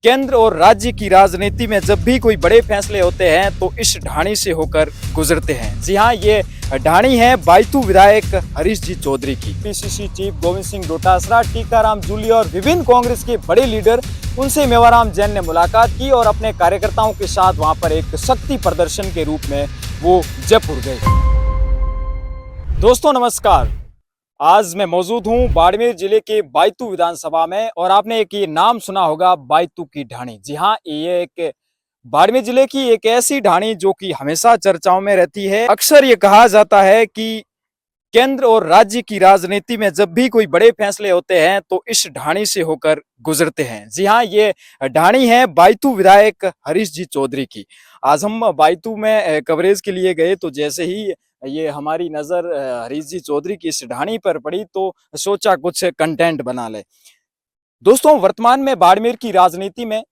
केंद्र और राज्य की राजनीति में जब भी कोई बड़े फैसले होते हैं तो इस ढाणी से होकर गुजरते हैं। जी हाँ, ये ढाणी है बायतू विधायक हरीश जी चौधरी की। पीसीसी चीफ गोविंद सिंह डोटासरा, टीकाराम जूली और विभिन्न कांग्रेस के बड़े लीडर, उनसे मेवाराम जैन ने मुलाकात की और अपने कार्यकर्ताओं के साथ वहां पर एक शक्ति प्रदर्शन के रूप में वो जयपुर गए। दोस्तों नमस्कार, आज मैं मौजूद हूं बाड़मेर जिले के बायतू विधानसभा में और आपने एक ये नाम सुना होगा, बायतू की ढाणी। जी हाँ, ये एक बाड़मेर जिले की एक ऐसी ढाणी जो कि हमेशा चर्चाओं में रहती है। अक्सर ये कहा जाता है कि केंद्र और राज्य की राजनीति में जब भी कोई बड़े फैसले होते हैं तो इस ढाणी से होकर गुजरते हैं। जी हाँ, ये ढाणी है बायतू विधायक हरीश जी चौधरी की। आज हम बायतू में कवरेज के लिए गए तो जैसे ही ये हमारी नजर हरीश जी चौधरी की इस ढाणी पर पड़ी तो सोचा कुछ कंटेंट बना ले। दोस्तों, वर्तमान में बाड़मेर की राजनीति में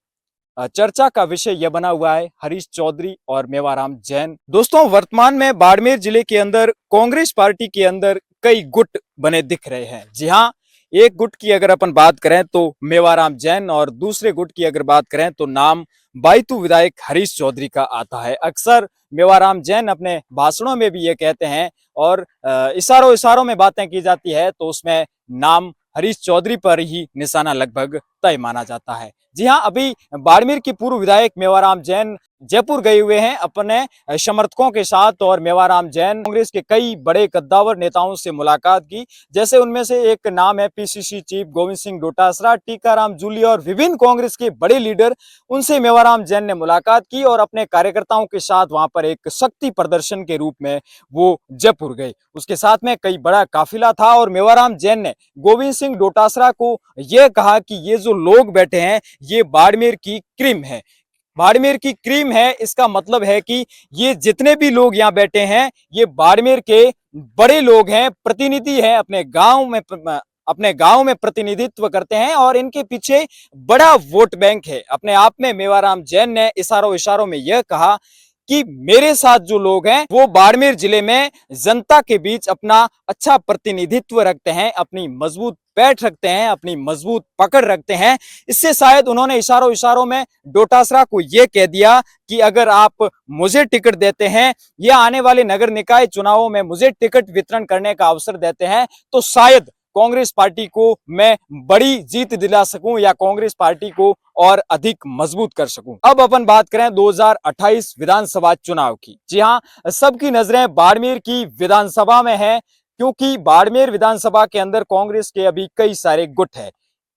चर्चा का विषय यह बना हुआ है हरीश चौधरी और मेवाराम जैन। दोस्तों, वर्तमान में बाड़मेर जिले के अंदर कांग्रेस पार्टी के अंदर कई गुट बने दिख रहे हैं। जी हाँ, एक गुट की अगर अपन बात करें तो मेवाराम जैन और दूसरे गुट की अगर बात करें तो नाम बायतू विधायक हरीश चौधरी का आता है। अक्सर मेवाराम जैन अपने भाषणों में भी ये कहते हैं और इशारों इशारों में बातें की जाती है तो उसमें नाम हरीश चौधरी पर ही निशाना लगभग तय माना जाता है। जी हाँ, अभी बाड़मेर के पूर्व विधायक मेवाराम जैन जयपुर गए हुए हैं अपने समर्थकों के साथ और मेवाराम जैन कांग्रेस के कई बड़े कद्दावर नेताओं से मुलाकात की। जैसे उनमें से एक नाम है पीसीसी चीफ गोविंद सिंह डोटासरा, टीकाराम जूली और विभिन्न कांग्रेस के बड़े लीडर, उनसे मेवाराम जैन ने मुलाकात की और अपने कार्यकर्ताओं के साथ वहां पर एक शक्ति प्रदर्शन के रूप में वो जयपुर गए। उसके साथ में कई बड़ा काफिला था और मेवाराम जैन ने गोविंद सिंह डोटासरा को यह कहा कि ये जो लोग बैठे हैं ये बाड़मेर की क्रीम है। बाड़मेर की क्रीम है, इसका मतलब है कि ये जितने भी लोग यहाँ बैठे हैं ये बाड़मेर के बड़े लोग हैं, प्रतिनिधि हैं, अपने गांव में प्रतिनिधित्व करते हैं और इनके पीछे बड़ा वोट बैंक है। अपने आप में मेवाराम जैन ने इशारों इशारों में यह कहा कि मेरे साथ जो लोग हैं वो बाड़मेर जिले में जनता के बीच अपना अच्छा प्रतिनिधित्व रखते हैं, अपनी मजबूत पैठ रखते हैं, अपनी मजबूत पकड़ रखते हैं। इससे शायद उन्होंने इशारों इशारों में डोटासरा को यह कह दिया कि अगर आप मुझे टिकट देते हैं या आने वाले नगर निकाय चुनावों में मुझे टिकट वितरण करने का अवसर देते हैं तो शायद कांग्रेस पार्टी को मैं बड़ी जीत दिला सकूं या कांग्रेस पार्टी को और अधिक मजबूत कर सकूं। अब अपन बात करें 2028 विधानसभा चुनाव की। जी हां, सबकी नजरें बाड़मेर की विधानसभा में है क्योंकि बाड़मेर विधानसभा के अंदर कांग्रेस के अभी कई सारे गुट है।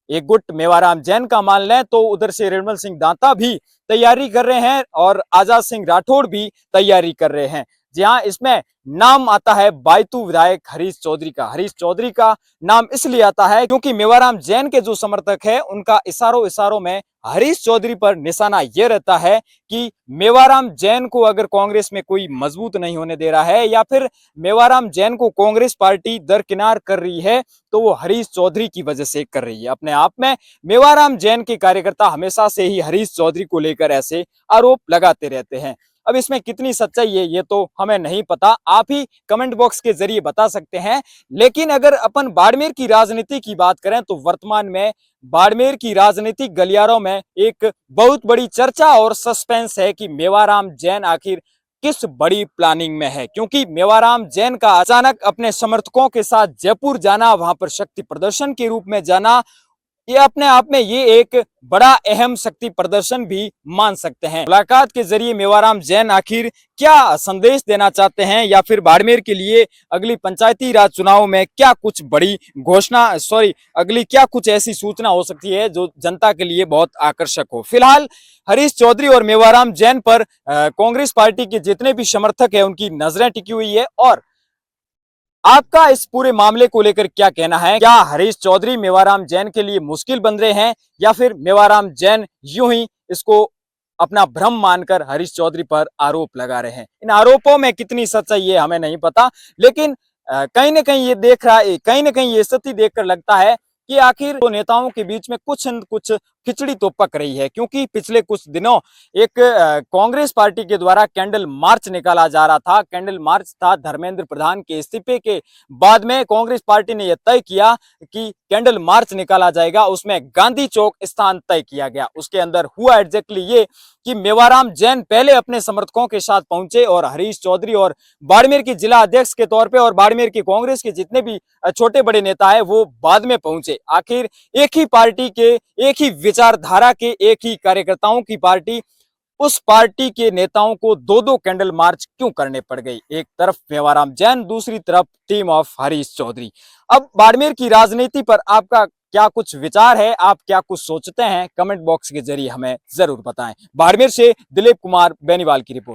एक गुट मेवाराम जैन का मान लें तो उधर से निर्मल सिंह दांता भी तैयारी कर रहे हैं और आजाद सिंह राठौड़ भी तैयारी कर रहे हैं। जी हाँ, इसमें नाम आता है बायतू विधायक हरीश चौधरी का। हरीश चौधरी का नाम इसलिए आता है क्योंकि मेवाराम जैन के जो समर्थक है उनका इशारों इशारों में हरीश चौधरी पर निशाना यह रहता है कि मेवाराम जैन को अगर कांग्रेस में कोई मजबूत नहीं होने दे रहा है या फिर मेवाराम जैन को कांग्रेस पार्टी दरकिनार कर रही है तो वो हरीश चौधरी की वजह से कर रही है। अपने आप में मेवाराम जैन के कार्यकर्ता हमेशा से ही हरीश चौधरी को लेकर ऐसे आरोप लगाते रहते हैं। अब इसमें कितनी सच्चाई है ये तो हमें नहीं पता, आप ही कमेंट बॉक्स के जरिए बता सकते हैं। लेकिन अगर अपन बाड़मेर की राजनीति की बात करें तो वर्तमान में बाड़मेर की राजनीतिक गलियारों में एक बहुत बड़ी चर्चा और सस्पेंस है कि मेवाराम जैन आखिर किस बड़ी प्लानिंग में है, क्योंकि मेवाराम जैन का अचानक अपने समर्थकों के साथ जयपुर जाना, वहां पर शक्ति प्रदर्शन के रूप में जाना, ये अपने आप में ये एक बड़ा अहम शक्ति प्रदर्शन भी मान सकते हैं। मुलाकात के जरिए मेवाराम जैन आखिर क्या संदेश देना चाहते हैं या फिर बाड़मेर के लिए अगली पंचायती राज चुनाव में क्या कुछ बड़ी अगली क्या कुछ ऐसी सूचना हो सकती है जो जनता के लिए बहुत आकर्षक हो। फिलहाल हरीश चौधरी और मेवाराम जैन पर कांग्रेस पार्टी के जितने भी समर्थक है उनकी नजरें टिकी हुई है। और आपका इस पूरे मामले को लेकर क्या कहना है? क्या हरीश चौधरी मेवाराम जैन के लिए मुश्किल बन रहे हैं या फिर मेवाराम जैन यूं ही इसको अपना भ्रम मानकर हरीश चौधरी पर आरोप लगा रहे हैं? इन आरोपों में कितनी सच्चाई है हमें नहीं पता, लेकिन कहीं ना कहीं ये स्थिति देखकर लगता है कि आखिर तो नेताओं के बीच में कुछ न कुछ खिचड़ी तो पक रही है, क्योंकि पिछले कुछ दिनों एक कांग्रेस पार्टी के द्वारा कैंडल मार्च निकाला जा रहा था। कैंडल मार्च था धर्मेंद्र प्रधान के इस्तीफे के बाद में कांग्रेस पार्टी ने यह तय किया कि कैंडल मार्च निकाला जाएगा, उसमें गांधी चौक स्थान तय किया गया। उसके अंदर हुआ एग्जैक्टली ये कि मेवाराम जैन पहले अपने समर्थकों के साथ पहुंचे और हरीश चौधरी और बाड़मेर की जिला अध्यक्ष के तौर पे और बाड़मेर की कांग्रेस के जितने भी छोटे बड़े नेता है वो बाद में पहुंचे। आखिर एक ही पार्टी के, एक ही विचारधारा के, एक ही कार्यकर्ताओं की पार्टी, उस पार्टी के नेताओं को दो दो कैंडल मार्च क्यों करने पड़ गई? एक तरफ मेवाराम जैन, दूसरी तरफ टीम ऑफ हरीश चौधरी। अब बाड़मेर की राजनीति पर आपका क्या कुछ विचार है, आप क्या कुछ सोचते हैं? कमेंट बॉक्स के जरिए हमें जरूर बताएं। बाड़मेर से दिलीप कुमार बेनीवाल की रिपोर्ट।